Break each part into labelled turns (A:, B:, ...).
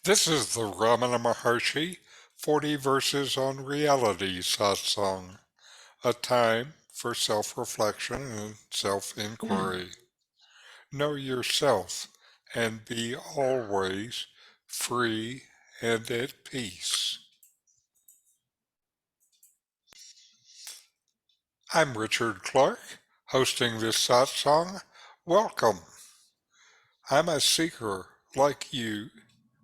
A: This is the Ramana Maharshi 40 Verses on Reality Satsang, a time for self-reflection and self-inquiry. Know yourself and be always free and at peace. I'm Richard Clarke, hosting this satsang. Welcome. I'm a seeker like you,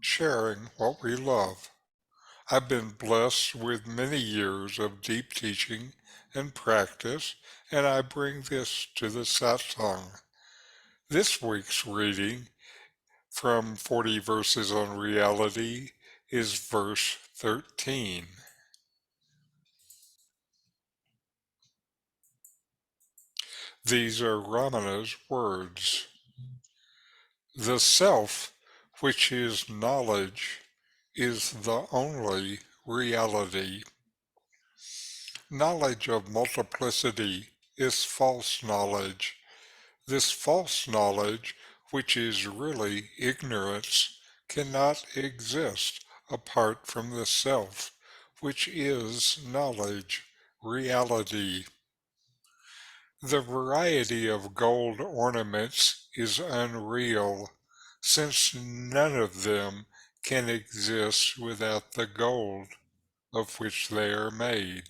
A: sharing what we love. I've been blessed with many years of deep teaching and practice, and I bring this to the satsang. This week's reading from 40 Verses on Reality is verse 13. These are Ramana's words. The self, which is knowledge, is the only reality. Knowledge of multiplicity is false knowledge. This false knowledge, which is really ignorance, cannot exist apart from the self, which is knowledge, reality. The variety of gold ornaments is unreal, since none of them can exist without the gold of which they are made.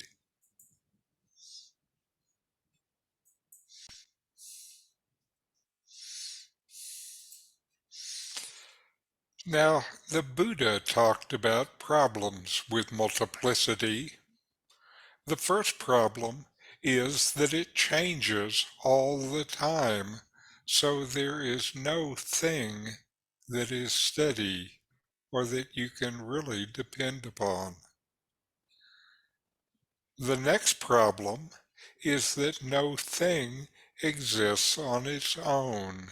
A: Now, the Buddha talked about problems with multiplicity. The first problem is that it changes all the time, so there is no thing that is steady or that you can really depend upon. The next problem is that no thing exists on its own.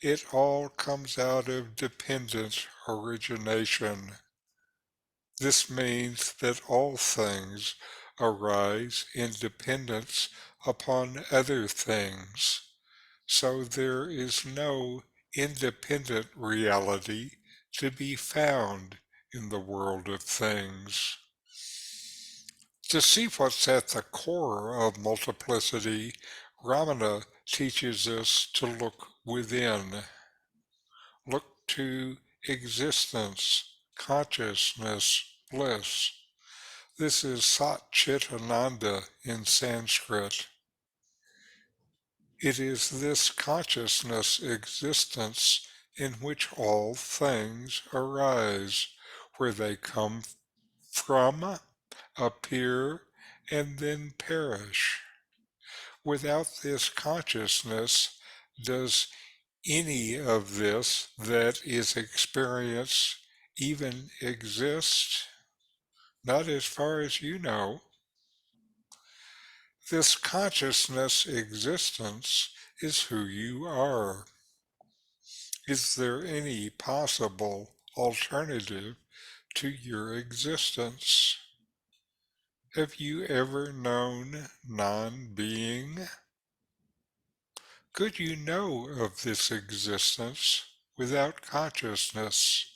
A: It all comes out of dependent origination. This means that all things arise in dependence upon other things, so there is no independent reality to be found in the world of things. To see what's at the core of multiplicity, Ramana teaches us to look within. Look to existence, consciousness, bliss. This is Sat Chit Ananda in Sanskrit. It is this consciousness existence in which all things arise, where they come from, appear, and then perish. Without this consciousness, does any of this that is experienced even exist? Not as far as you know. This consciousness existence is who you are. Is there any possible alternative to your existence? Have you ever known non-being? Could you know of this existence without consciousness?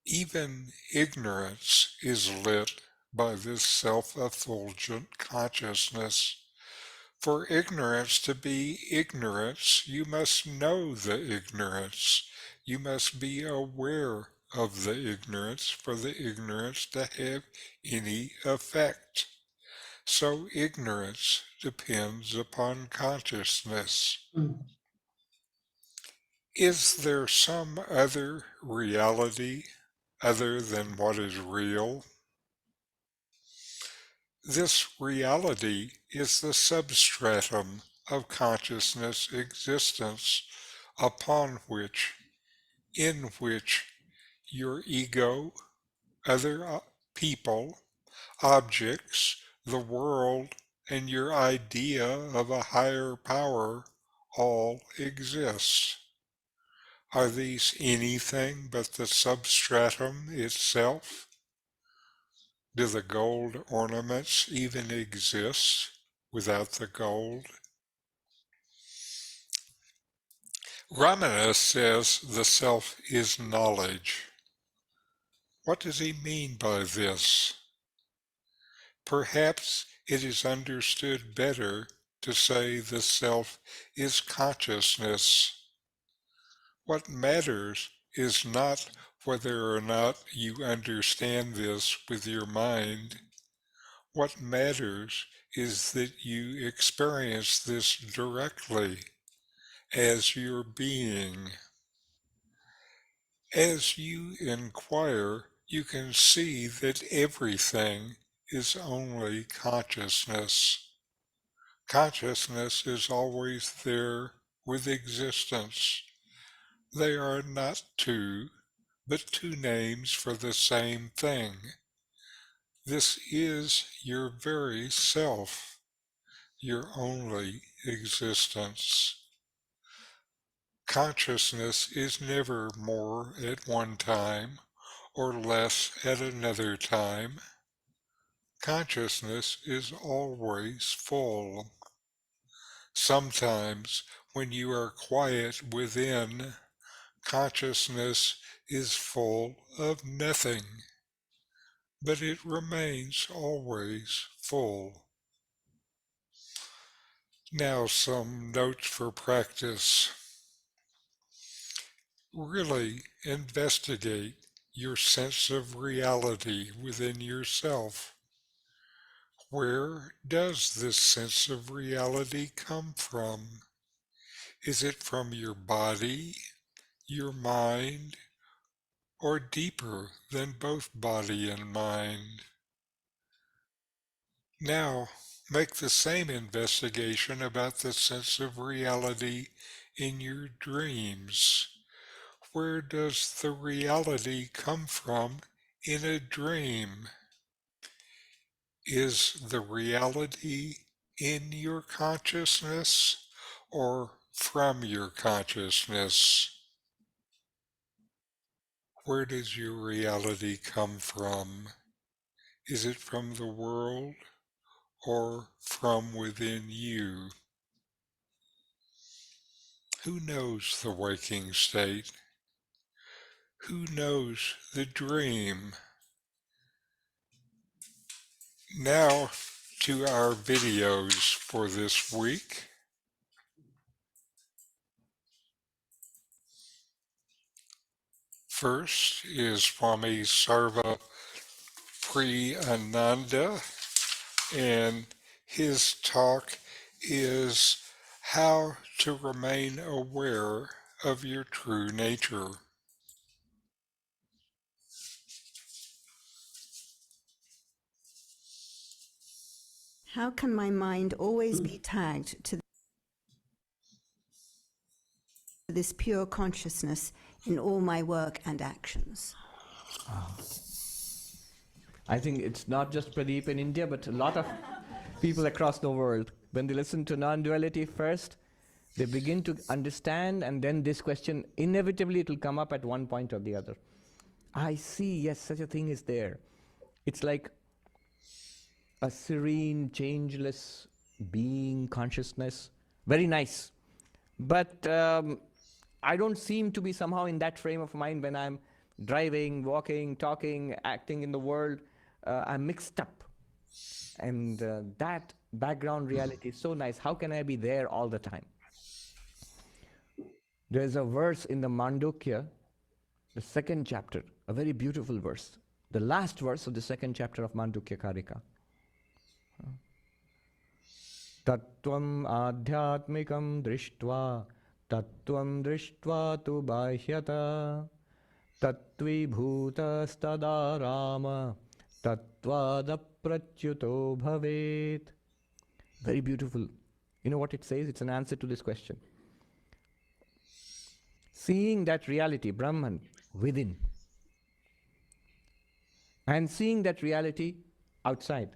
A: Even ignorance is lit by this self-effulgent consciousness. For ignorance to be ignorance, you must know the ignorance. You must be aware of the ignorance for the ignorance to have any effect. So ignorance depends upon consciousness. Is there some other reality other than what is real? This reality is the substratum of consciousness existence upon which, in which your ego, other people, objects, the world, and your idea of a higher power all exist. Are these anything but the substratum itself? Do the gold ornaments even exist without the gold? Ramana says the self is knowledge. What does he mean by this? Perhaps it is understood better to say the self is consciousness. What matters is not whether or not you understand this with your mind. What matters is that you experience this directly as your being. As you inquire, you can see that everything is only consciousness. Consciousness is always there with existence. They are not two, but two names for the same thing. This is your very self, your only existence. Consciousness is never more at one time or less at another time. Consciousness is always full. Sometimes, when you are quiet within, consciousness is full of nothing, but it remains always full. Now some notes for practice. Really investigate your sense of reality within yourself. Where does this sense of reality come from? Is it from your body, your mind, or deeper than both body and mind? Now, make the same investigation about the sense of reality in your dreams. Where does the reality come from in a dream? Is the reality in your consciousness or from your consciousness? Where does your reality come from? Is it from the world or from within you? Who knows the waking state? Who knows the dream? Now to our videos for this week. First is Swami Sarvapriyananda, and his talk is how to remain aware of your true nature.
B: How can my mind always be tagged to this pure consciousness in all my work and actions?
C: I think it's not just Pradeep in India, but a lot of people across the world. When they listen to non-duality first, they begin to understand, and then this question, inevitably it will come up at one point or the other. I see, yes, such a thing is there. It's like a serene, changeless being, consciousness. Very nice. But I don't seem to be somehow in that frame of mind when I'm driving, walking, talking, acting in the world. I'm mixed up. And that background reality is so nice. How can I be there all the time? There's a verse in the Mandukya, the second chapter, a very beautiful verse. The last verse of the second chapter of Mandukya Karika. Tattvam adhyatmikam drishtva, tattvam drishtva tu bahyata, tattvi bhutastada rama, tattvada pratyuto bhavet. Very beautiful. You know what it says? It's an answer to this question. Seeing that reality, Brahman, within, and seeing that reality outside.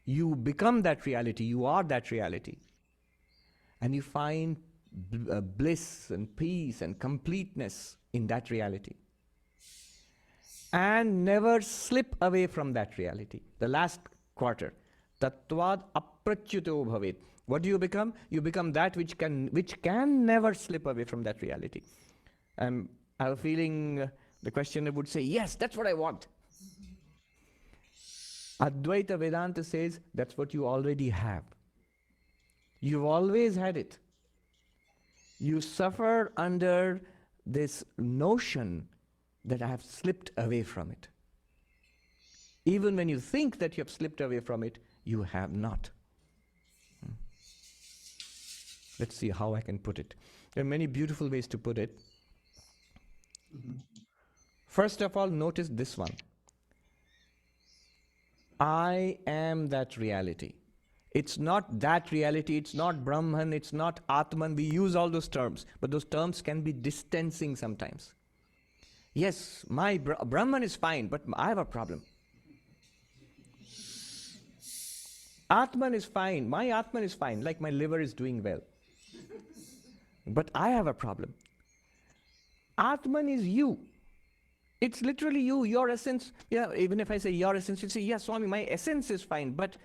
C: You become that reality, you are that reality. And you find bliss and peace and completeness in that reality. And never slip away from that reality. The last quarter, tattvad apratyuto bhavet. What do you become? You become that which can never slip away from that reality. I have a feeling the questioner would say, yes, that's what I want. Advaita Vedanta says that's what you already have. You've always had it. You suffer under this notion that I have slipped away from it. Even when you think that you have slipped away from it, you have not. Let's see how I can put it. There are many beautiful ways to put it. First of all, notice this one. I am that reality. It's not that reality, it's not Brahman, it's not Atman. We use all those terms, but those terms can be distancing sometimes. Yes, my Brahman is fine, but I have a problem. Atman is fine, my Atman is fine, like my liver is doing well. But I have a problem. Atman is you. It's literally you, your essence. Yeah, even if I say your essence, you say, yeah, Swami, my essence is fine, but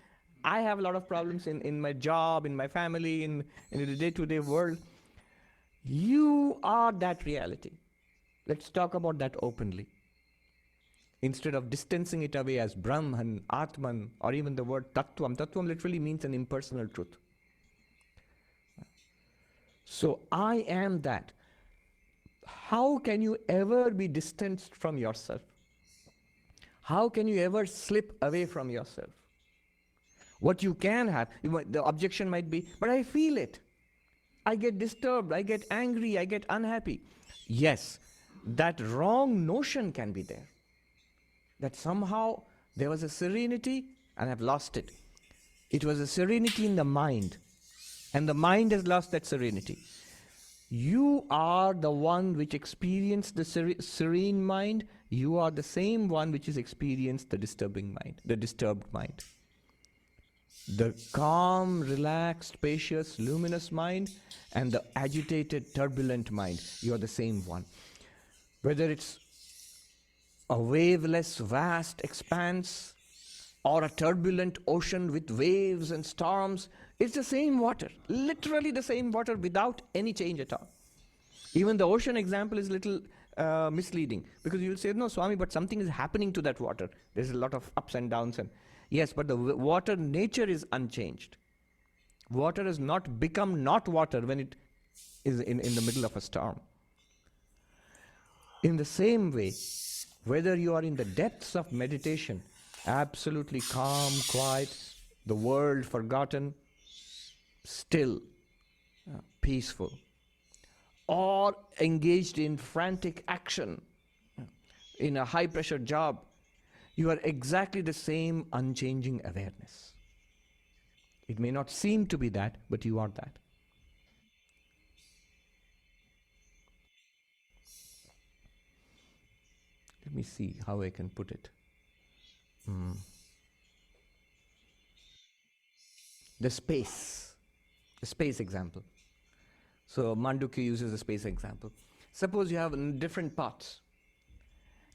C: I have a lot of problems in my job, in my family, in the day-to-day world. You are that reality. Let's talk about that openly. Instead of distancing it away as Brahman, Atman, or even the word Tattvam. Tattvam literally means an impersonal truth. So I am that. How can you ever be distanced from yourself? How can you ever slip away from yourself? What you can have, the objection might be, but I feel it. I get disturbed, I get angry, I get unhappy. Yes, that wrong notion can be there. That somehow there was a serenity and I've lost it. It was a serenity in the mind, and the mind has lost that serenity. You are the one which experienced the serene mind. You are the same one which has experienced the disturbing mind, the disturbed mind. The calm, relaxed, spacious, luminous mind and the agitated, turbulent mind. You are the same one. Whether it's a waveless, vast expanse or a turbulent ocean with waves and storms, it's the same water, literally the same water without any change at all. Even the ocean example is a little misleading, because you'll say, no, Swami, but something is happening to that water. There's a lot of ups and downs. And yes, but the water nature is unchanged. Water has not become not water when it is in the middle of a storm. In the same way, whether you are in the depths of meditation, absolutely calm, quiet, the world forgotten, still, peaceful, or engaged in frantic action, in a high-pressure job, you are exactly the same unchanging awareness. It may not seem to be that, but you are that. Let me see how I can put it. The space example. So Mandukya uses the space example. Suppose you have different pots,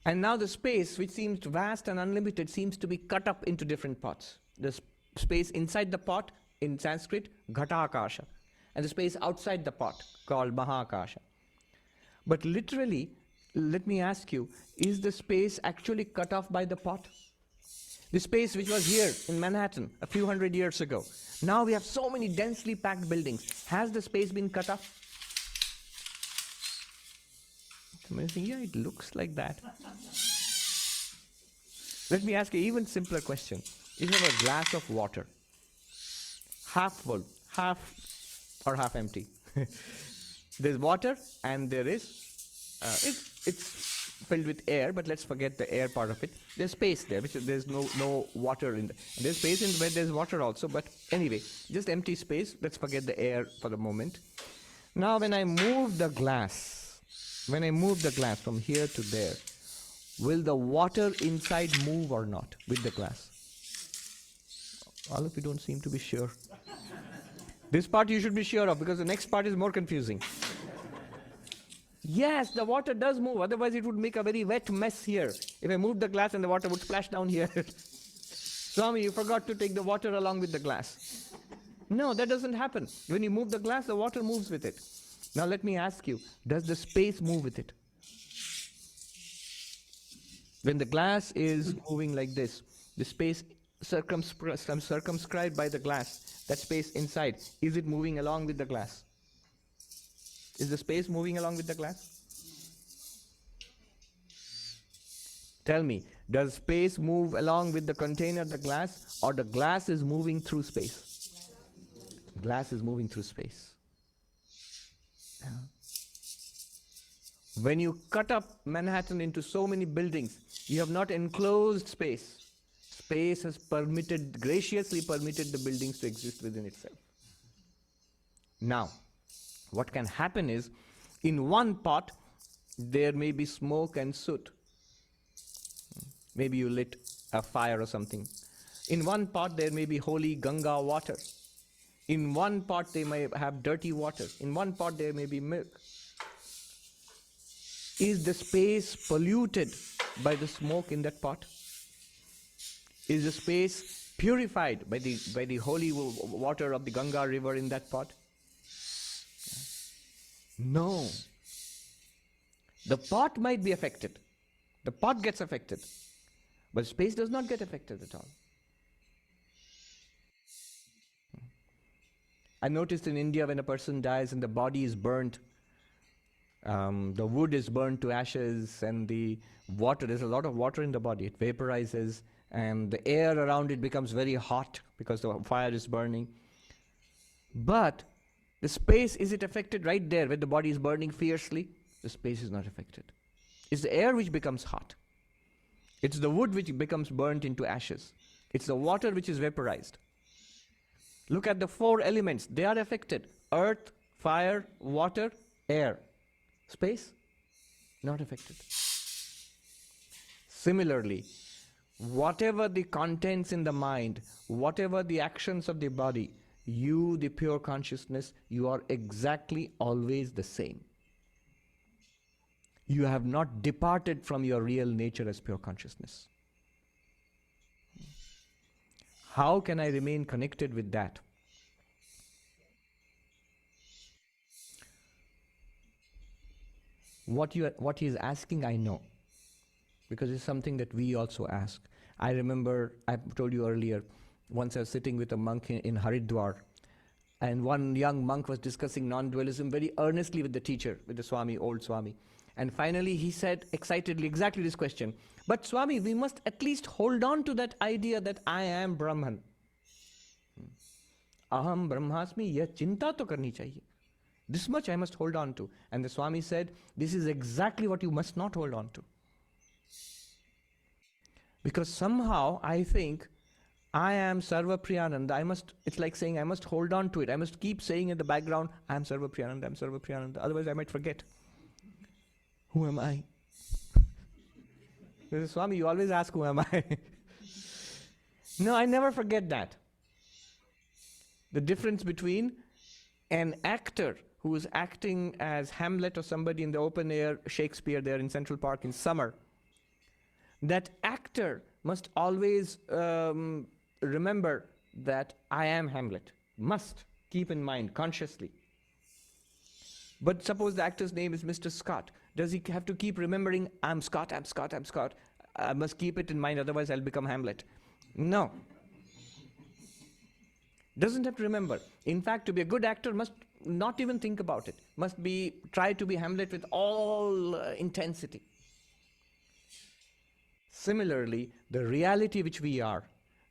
C: and now the space, which seems vast and unlimited, seems to be cut up into different pots. The space inside the pot, in Sanskrit, Ghatakasha, and the space outside the pot, called Mahakasha. But literally, let me ask you, is the space actually cut off by the pot? The space which was here in Manhattan a few hundred years ago. Now we have so many densely packed buildings. Has the space been cut off? It's amazing. Yeah, it looks like that. Let me ask you an even simpler question. If you have a glass of water, half full, half empty. There's water and there is, it's filled with air, but let's forget the air part of it. There's space there, which there's no water in there. And there's space in where there's water also, but anyway, just empty space. Let's forget the air for the moment. Now when I move the glass from here to there, will the water inside move or not with the glass? All of you don't seem to be sure. This part you should be sure of, because the next part is more confusing. Yes, the water does move, otherwise it would make a very wet mess here. If I moved the glass and the water would splash down here. Swami, you forgot to take the water along with the glass. No, that doesn't happen. When you move the glass, the water moves with it. Now let me ask you, does the space move with it? When the glass is moving like this, the space circumscribed by the glass, that space inside, is it moving along with the glass? Is the space moving along with the glass? Tell me, does space move along with the container, the glass, or the glass is moving through space? Glass is moving through space. Yeah. When you cut up Manhattan into so many buildings, you have not enclosed space. Space has graciously permitted the buildings to exist within itself. Now, what can happen is, in one pot, there may be smoke and soot. Maybe you lit a fire or something. In one pot, there may be holy Ganga water. In one pot, they may have dirty water. In one pot, there may be milk. Is the space polluted by the smoke in that pot? Is the space purified by the holy water of the Ganga river in that pot? No. The pot might be affected. The pot gets affected. But space does not get affected at all. I noticed in India, when a person dies and the body is burnt, the wood is burnt to ashes, and the water, there's a lot of water in the body, it vaporizes, and the air around it becomes very hot because the fire is burning. But the space, is it affected right there when the body is burning fiercely? The space is not affected. It's the air which becomes hot. It's the wood which becomes burnt into ashes. It's the water which is vaporized. Look at the 4 elements. They are affected. Earth, fire, water, air. Space, not affected. Similarly, whatever the contents in the mind, whatever the actions of the body, you, the pure consciousness, you are exactly always the same. You have not departed from your real nature as pure consciousness. How can I remain connected with that? What he is asking, I know, because it's something that we also ask. I remember, I told you earlier, once I was sitting with a monk in Haridwar, and one young monk was discussing non-dualism very earnestly with the teacher, with the Swami, old Swami. And finally he said excitedly exactly this question, but Swami, we must at least hold on to that idea that I am Brahman. Aham Brahmasmi, yeh chinta to karni chahiye. This much I must hold on to. And the Swami said, this is exactly what you must not hold on to. Because somehow I think I am Sarvapriyananda. It's like saying I must hold on to it. I must keep saying in the background, I am Sarvapriyananda, I am Sarvapriyananda. Otherwise I might forget. Who am I? Swami, you always ask, who am I? No, I never forget that. The difference between an actor who is acting as Hamlet or somebody in the open air, Shakespeare there in Central Park in summer, that actor must always remember that I am Hamlet. Must keep in mind consciously. But suppose the actor's name is Mr. Scott. Does he have to keep remembering, I'm Scott, I'm Scott, I'm Scott? I must keep it in mind, otherwise I'll become Hamlet. No. Doesn't have to remember. In fact, to be a good actor must not even think about it. Must try to be Hamlet with all intensity. Similarly, the reality which we are,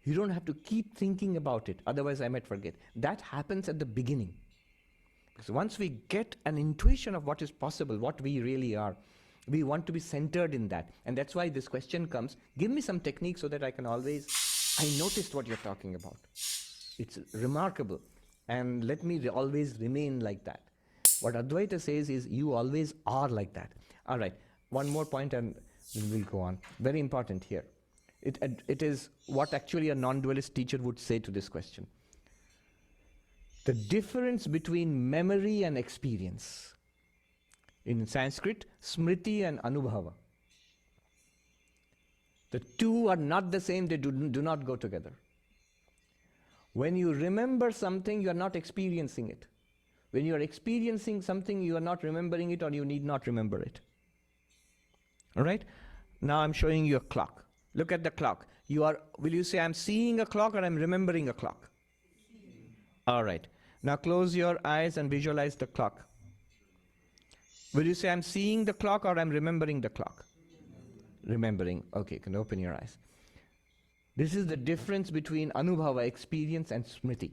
C: you don't have to keep thinking about it, otherwise I might forget. That happens at the beginning. Because once we get an intuition of what is possible, what we really are, we want to be centered in that. And that's why this question comes, give me some technique so that I noticed what you're talking about. It's remarkable. And let me always remain like that. What Advaita says is, you always are like that. All right, one more point and we'll go on. Very important here. It is what actually a non-dualist teacher would say to this question. The difference between memory and experience. In Sanskrit, smriti and anubhava. The two are not the same, they do not go together. When you remember something, you are not experiencing it. When you are experiencing something, you are not remembering it, or you need not remember it. All right? Now I'm showing you a clock. Look at the clock. Will you say I'm seeing a clock or I'm remembering a clock? All right. Now close your eyes and visualize the clock. Will you say I'm seeing the clock or I'm remembering the clock? Remembering. Okay, you can open your eyes. This is the difference between Anubhava, experience, and Smriti.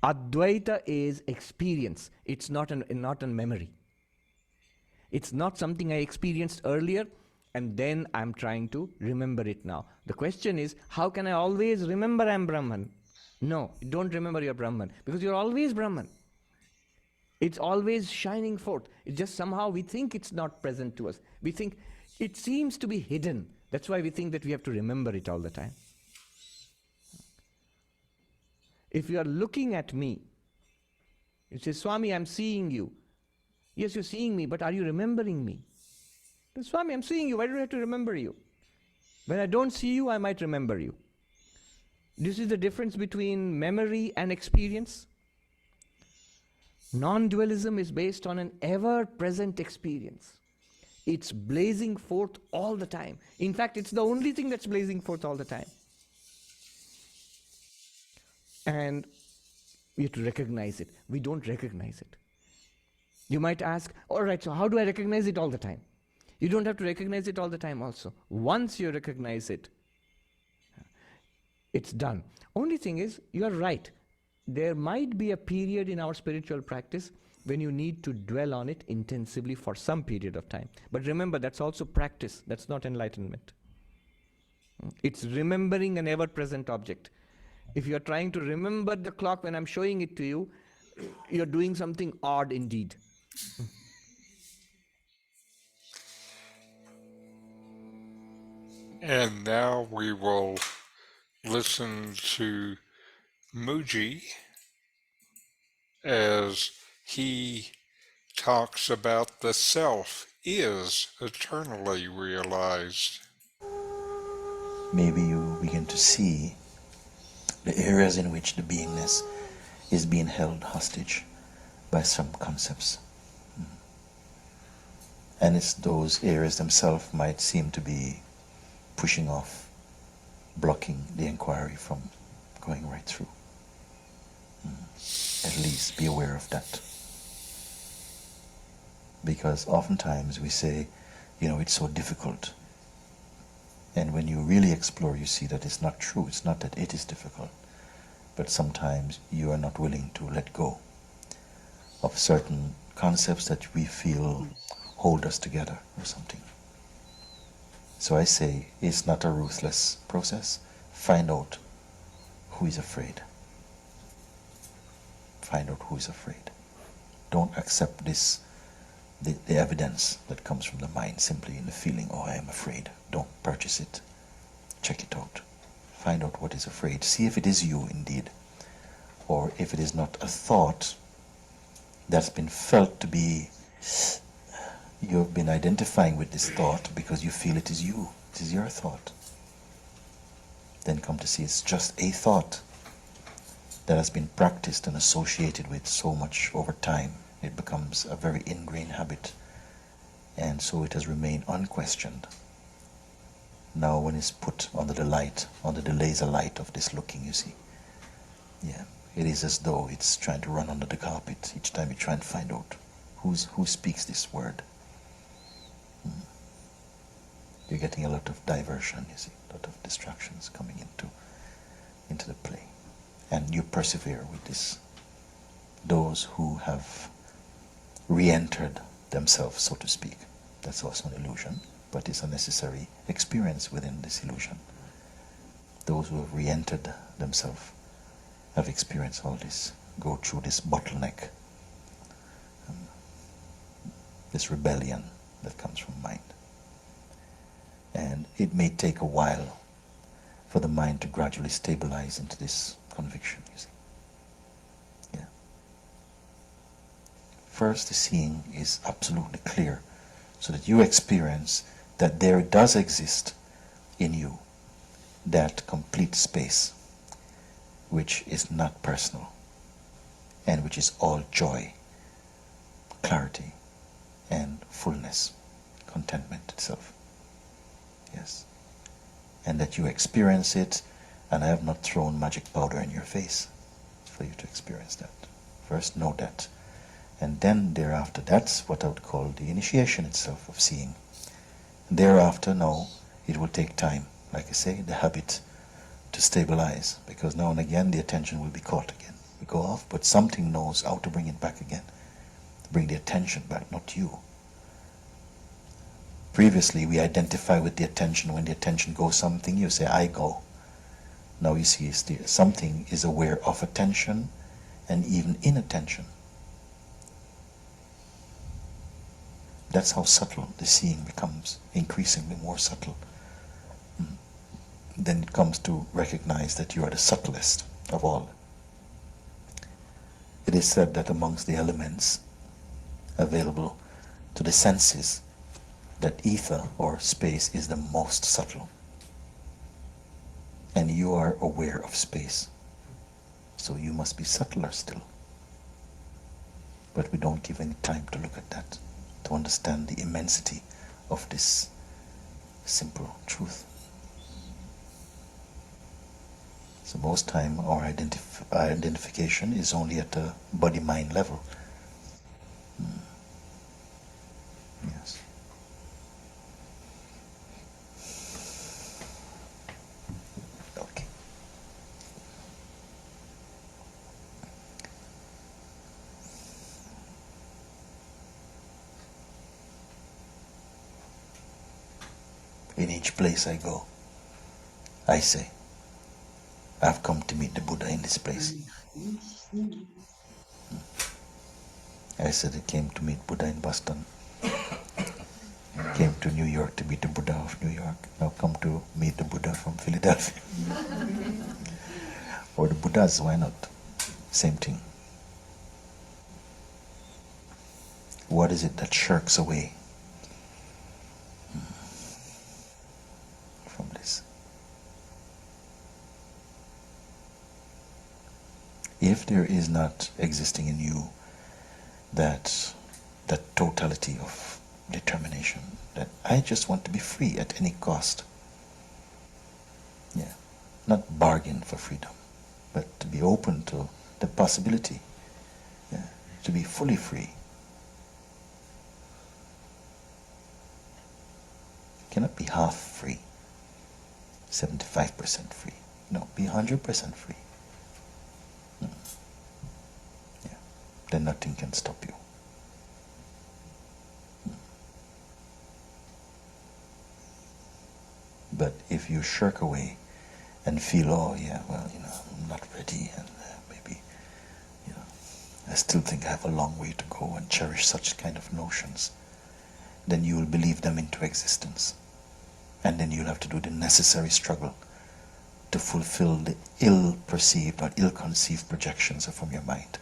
C: Advaita is experience. It's not a memory. It's not something I experienced earlier and then I'm trying to remember it now. The question is, how can I always remember I'm Brahman? No, don't remember you're Brahman, because you're always Brahman. It's always shining forth. It's just somehow we think it's not present to us. We think it seems to be hidden. That's why we think that we have to remember it all the time. If you are looking at me, you say, Swami, I'm seeing you. Yes, you're seeing me, but are you remembering me? Swami, I'm seeing you. Why do I have to remember you? When I don't see you, I might remember you. This is the difference between memory and experience. Non-dualism is based on an ever-present experience. It's blazing forth all the time. In fact, it's the only thing that's blazing forth all the time. And we have to recognize it. We don't recognize it. You might ask, all right, so how do I recognize it all the time? You don't have to recognize it all the time also. Once you recognize it, it's done. Only thing is, you are right. There might be a period in our spiritual practice when you need to dwell on it intensively for some period of time. But remember, that's also practice. That's not enlightenment. It's remembering an ever-present object. If you are trying to remember the clock when I'm showing it to you, you're doing something odd indeed.
A: And now we will listen to Mooji as he talks about the self is eternally realized.
D: Maybe you begin to see the areas in which the beingness is being held hostage by some concepts. And it's those areas themselves might seem to be pushing off, blocking the inquiry from going right through. At least be aware of that. Because oftentimes we say, it's so difficult. And when you really explore, you see that it's not true. It's not that it is difficult. But sometimes you are not willing to let go of certain concepts that we feel hold us together or something. So I say, it's not a ruthless process. Find out who is afraid. Find out who is afraid. Don't accept the evidence that comes from the mind simply in the feeling, oh, I am afraid. Don't purchase it. Check it out. Find out what is afraid. See if it is you indeed. Or if it is not a thought that's been felt to be, you've been identifying with this thought because you feel it is you. It is your thought. Then come to see it's just a thought that has been practiced and associated with so much over time. It becomes a very ingrained habit, and so it has remained unquestioned. Now when it's put under the light, under the laser light of this looking, you see, it is as though it's trying to run under the carpet each time you try and find out who speaks this word. You're getting a lot of diversion, you see, a lot of distractions coming into the play. And you persevere with this. Those who have re-entered themselves, so to speak. That's also an illusion, but it's a necessary experience within this illusion. Those who have re-entered themselves have experienced all this, go through this bottleneck, this rebellion that comes from mind. And it may take a while for the mind to gradually stabilize into this conviction, you see. First, the seeing is absolutely clear, so that you experience that there does exist in you that complete space which is not personal and which is all joy, clarity, and fullness, contentment itself. Yes. And that you experience it, and I have not thrown magic powder in your face for you to experience that. First know that. And then thereafter, that's what I would call the initiation itself of seeing. Thereafter, no, it will take time. Like I say, the habit to stabilize, because now and again the attention will be caught again. We go off, but something knows how to bring it back again. Bring the attention back, not you. Previously, we identify with the attention. When the attention goes something, you say, I go. Now you see, something is aware of attention and even inattention. That's how subtle the seeing becomes, increasingly more subtle. Then it comes to recognize that you are the subtlest of all. It is said that amongst the elements available to the senses, that ether or space is the most subtle. And you are aware of space. So you must be subtler still. But we don't give any time to look at that, to understand the immensity of this simple truth. So most time our identification is only at the body-mind level. Yes. Okay. In each place I go, I say, I've come to meet the Buddha in this place. I said I came to meet Buddha in Boston. Came to New York to meet the Buddha of New York. Now come to meet the Buddha from Philadelphia. Or the Buddhas, why not? Same thing. What is it that shirks away from this? If there is not existing in you that totality of determination, that I just want to be free at any cost. Yeah. Not bargain for freedom, but to be open to the possibility, yeah, to be fully free. You cannot be half free, 75% free. No, be 100% free. Yeah. Then nothing can stop you. But if you shirk away and feel, oh yeah, well, I'm not ready, and maybe, I still think I have a long way to go, and cherish such kind of notions, then you will believe them into existence. And then you'll have to do the necessary struggle to fulfill the ill-perceived or ill-conceived projections from your mind.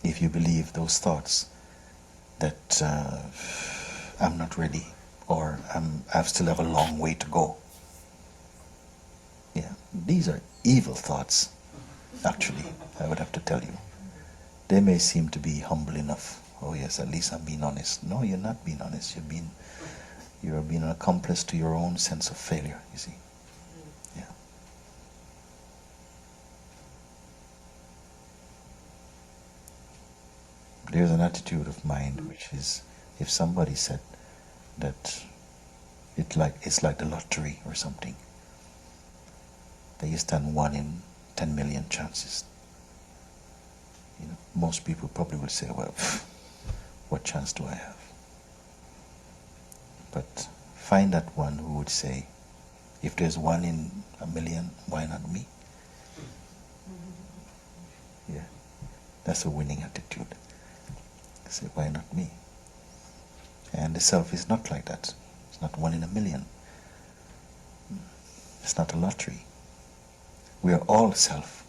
D: If you believe those thoughts that I'm not ready, or I still have a long way to go. Yeah, these are evil thoughts, actually, I would have to tell you. They may seem to be humble enough. Oh yes, at least I'm being honest. No, you're not being honest. You're being an accomplice to your own sense of failure, you see. Yeah. There's an attitude of mind which is, if somebody said that it's like the lottery or something, that you stand 1 in 10 million chances. Most people probably would say, well, what chance do I have? But find that one who would say, if there's 1 in a million, why not me? Yeah, that's a winning attitude. Say, why not me? And the self is not like that. It's not 1 in a million. It's not a lottery. We are all self.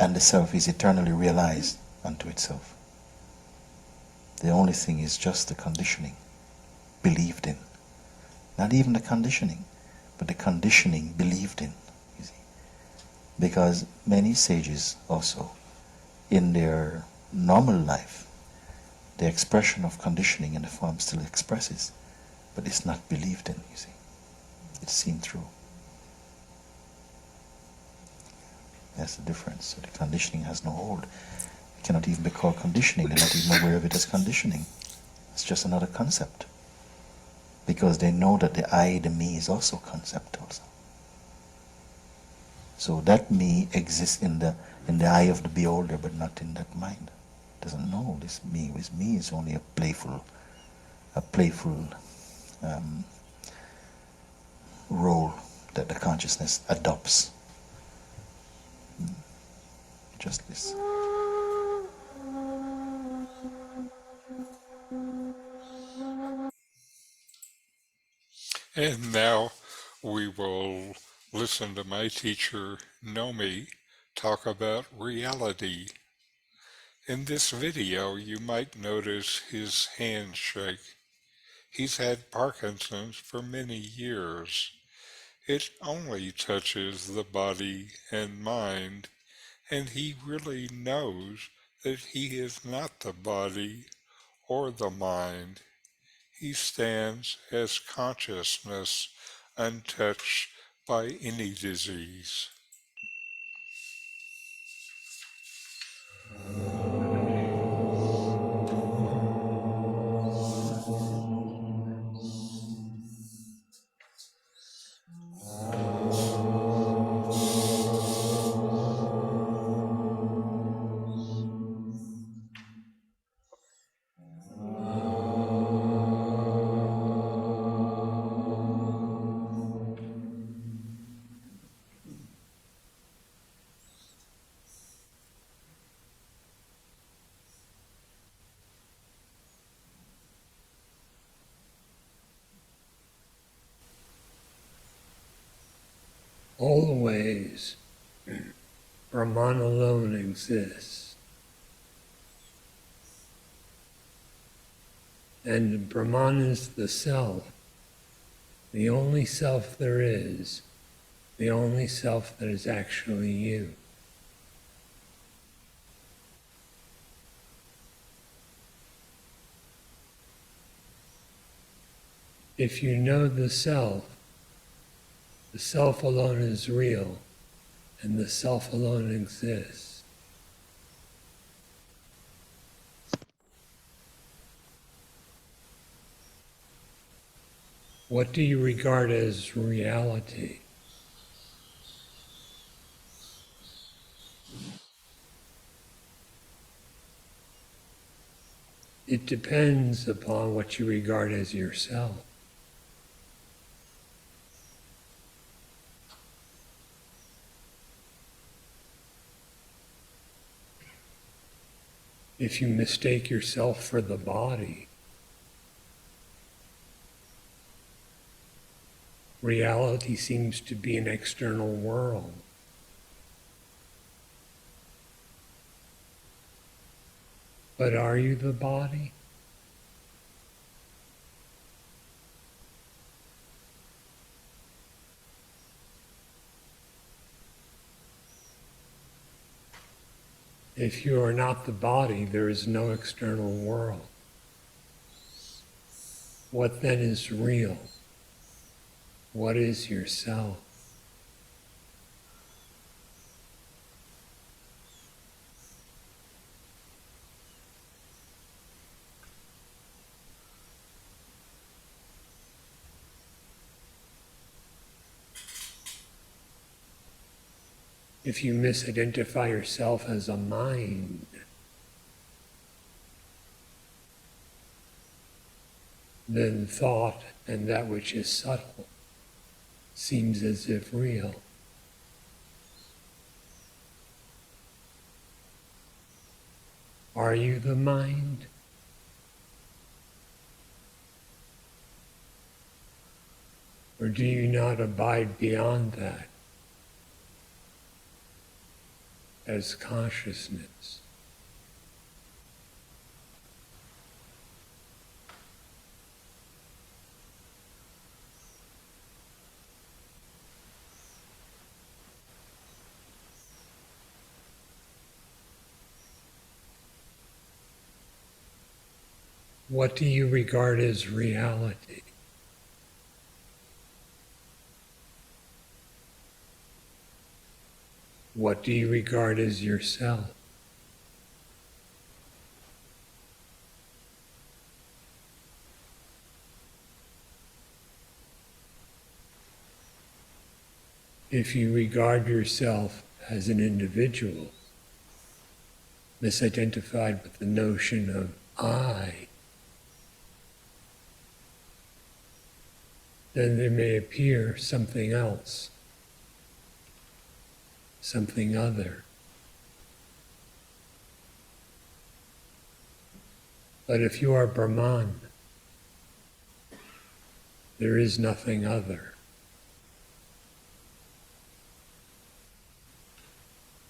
D: And the self is eternally realized unto itself. The only thing is just the conditioning, believed in, Not even the conditioning, but the conditioning believed in, you see. Because many sages also, in their normal life, the expression of conditioning in the form still expresses, but it's not believed in, you see. It's seen through. That's the difference. So the conditioning has no hold. It cannot even be called conditioning. They're not even aware of it as conditioning. It's just another concept. Because they know that the I, the me, is also concept also. So that me exists in the eye of the beholder, but not in that mind. Doesn't know this me. This me is only a playful role that the consciousness adopts. Just this.
A: And now we will listen to my teacher, Nome, talk about reality. In this video, you might notice his hand shake. He's had Parkinson's for many years. It only touches the body and mind, and he really knows that he is not the body or the mind. He stands as consciousness, untouched by any disease.
E: Always, Brahman alone exists. And Brahman is the self, the only self there is, the only self that is actually you. If you know the self alone is real, and the self alone exists. What do you regard as reality? It depends upon what you regard as yourself. If you mistake yourself for the body, reality seems to be an external world. But are you the body? If you are not the body, there is no external world. What then is real? What is yourself? If you misidentify yourself as a mind, then thought and that which is subtle seems as if real. Are you the mind? Or do you not abide beyond that as consciousness? What do you regard as reality? What do you regard as yourself? If you regard yourself as an individual, misidentified with the notion of I, then there may appear something else, something other. But if you are Brahman, there is nothing other.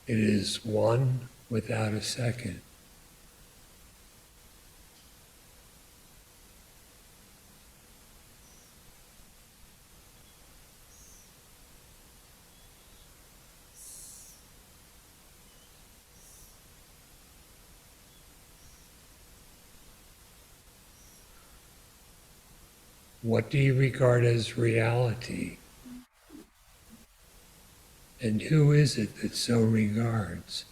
E: It is one without a second. What do you regard as reality? And who is it that so regards?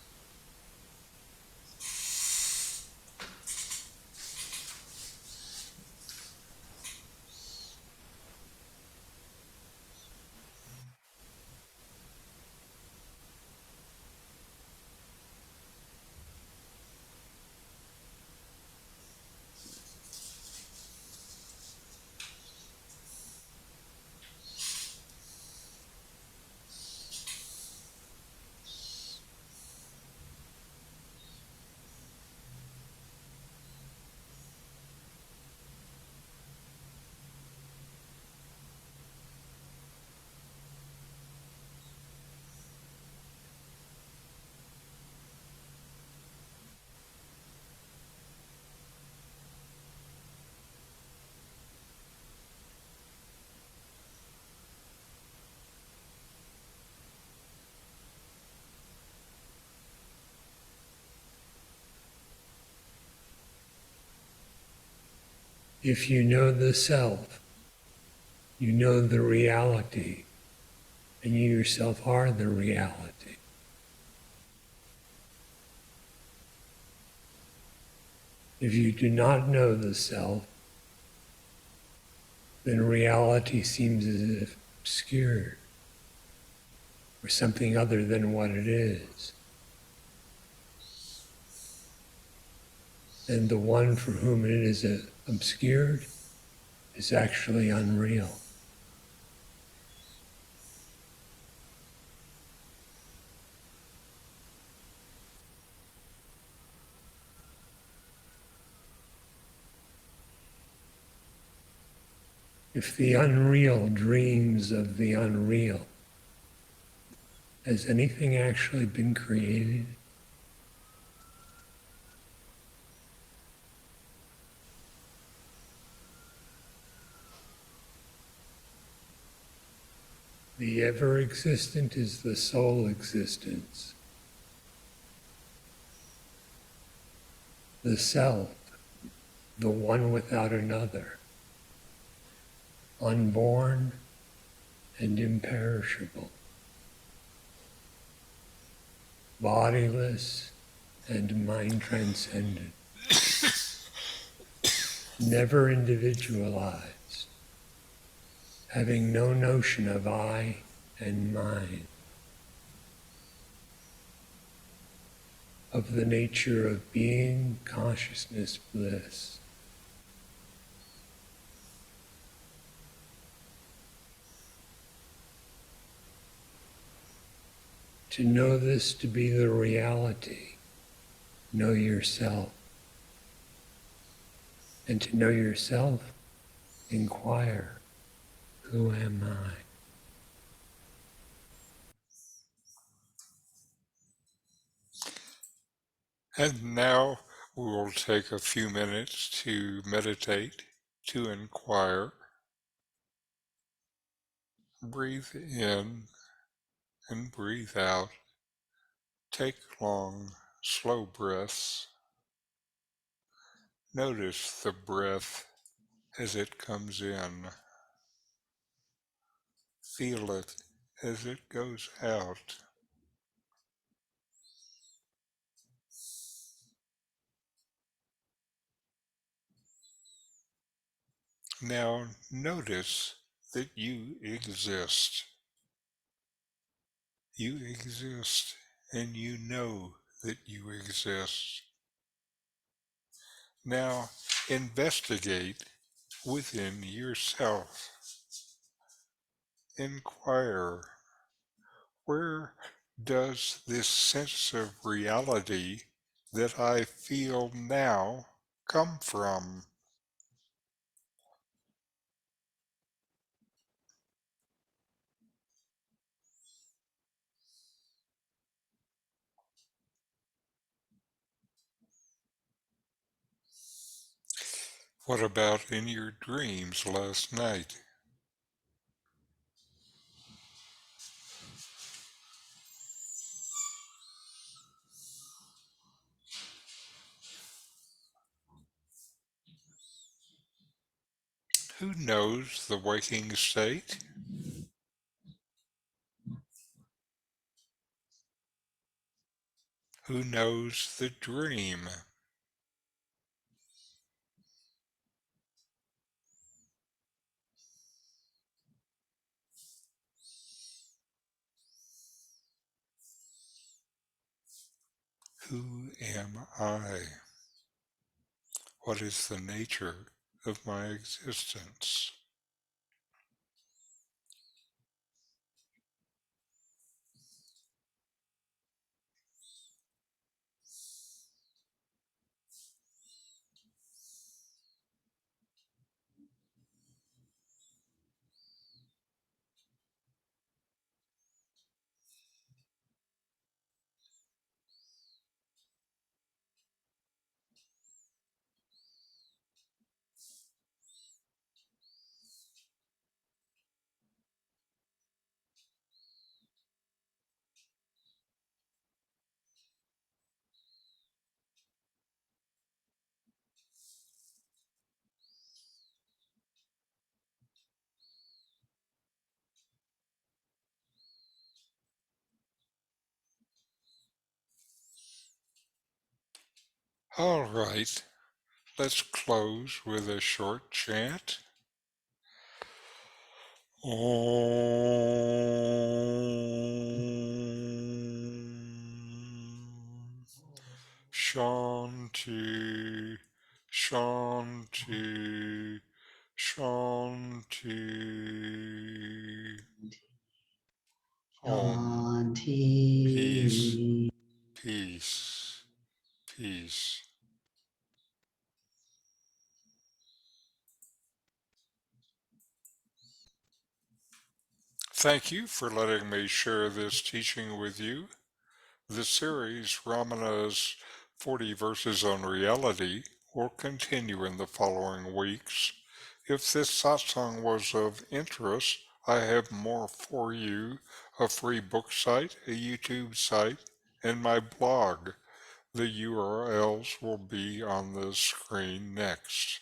E: If you know the self, you know the reality, and you yourself are the reality. If you do not know the self, then reality seems as if obscured, or something other than what it is. And the one for whom it is obscured is actually unreal. If the unreal dreams of the unreal, has anything actually been created? The ever-existent is the sole existence. The self, the one without another, unborn and imperishable, bodiless and mind-transcendent, never individualized, having no notion of I and mine, of the nature of being, consciousness, bliss. To know this to be the reality, know yourself. And to know yourself, inquire, who am I?
A: And now we will take a few minutes to meditate, to inquire. Breathe in and breathe out. Take long, slow breaths. Notice the breath as it comes in. Feel it as it goes out. Now notice that you exist. You exist, and you know that you exist. Now investigate within yourself. Inquire, where does this sense of reality that I feel now come from? What about in your dreams last night? Who knows the waking state? Who knows the dream? Who am I? What is the nature of my existence? All right, let's close with a short chant. Om Shanti, Shanti, Shanti. Om. Peace,
F: Shanti.
A: peace, peace. Thank you for letting me share this teaching with you. The series, Ramana's 40 Verses on Reality, will continue in the following weeks. If this satsang was of interest, I have more for you, a free book site, a YouTube site, and my blog. The URLs will be on the screen next.